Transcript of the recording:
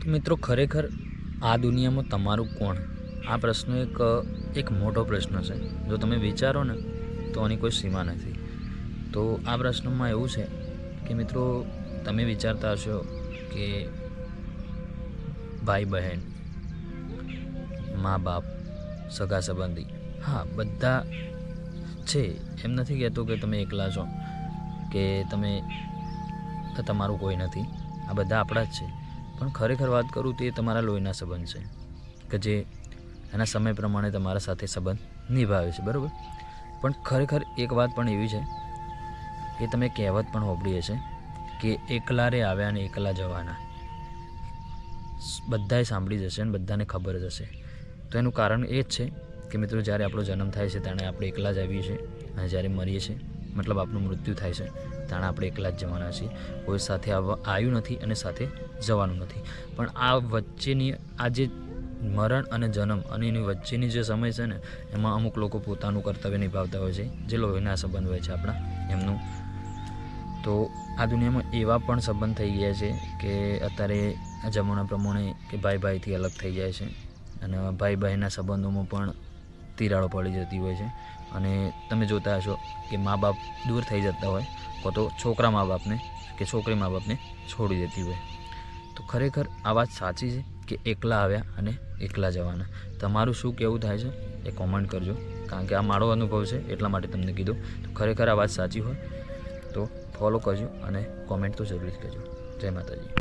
તો મિત્રો ખરેખર આ દુનિયામાં તમારું કોણ? આ પ્રશ્ન એક મોટો પ્રશ્ન છે. જો તમે વિચારો ને તો આની કોઈ સીમા નથી. તો આ પ્રશ્નમાં એવું છે કે મિત્રો તમે વિચારતા હશો કે ભાઈ બહેન, મા બાપ, સગા સંબંધી, હા બધા છે. એમ નથી કહેતો કે તમે એકલા છો કે તમારું કોઈ નથી. આ બધા આપણા જ છે. પણ ખરેખર વાત કરું તો એ તમારા લોહીના સંબંધ છે કે જે એના સમય પ્રમાણે તમારા સાથે સંબંધ નિભાવે છે, બરાબર. પણ ખરેખર એક વાત પણ એવી છે કે તમે કહેવત પણ સાંભળી હશે કે એકલા રે આવ્યા ને એકલા જવાના. બધાએ સાંભળી જશે અને બધાને ખબર જ હશે. તો એનું કારણ એ જ છે કે મિત્રો જ્યારે આપણો જન્મ થાય છે ત્યારે આપણે એકલા જ આવીએ છીએ અને જ્યારે મરીએ છીએ મતલબ આપણું મૃત્યુ થાય છે ત્યારે આપણે એકલા જ જવાના છીએ. કોઈ સાથે આવ્યું નથી અને સાથે જવાનું નથી. પણ આ વચ્ચેની આ જે મરણ અને જન્મ અને એની વચ્ચેની જે સમય છે ને એમાં અમુક લોકો પોતાનું કર્તવ્ય નિભાવતા હોય છે, જે લોહીના સંબંધ હોય છે આપણા એમનું. તો આ દુનિયામાં એવા પણ સંબંધ થઈ ગયા છે કે અત્યારે જમાના પ્રમાણે કે ભાઈ ભાઈથી અલગ થઈ જાય છે અને ભાઈ બહેનના સંબંધોમાં પણ તિરાડો પડી જતી હોય છે. અને તમે જોતા હશો કે મા બાપ દૂર થઈ જતા હોય કાં તો છોકરા મા બાપને કે છોકરી મા બાપને છોડી દેતી હોય. તો ખરેખર આ વાત સાચી છે કે એકલા આવ્યા અને એકલા જવાના. તમારું શું કહેવું થાય છે એ કોમેન્ટ કરજો, કારણ કે આ મારો અનુભવ છે એટલા માટે તમને કીધું. તો ખરેખર આ વાત સાચી હોય તો ફોલો કરજો અને કોમેન્ટ તો જરૂરથી કરજો. જય માતાજી.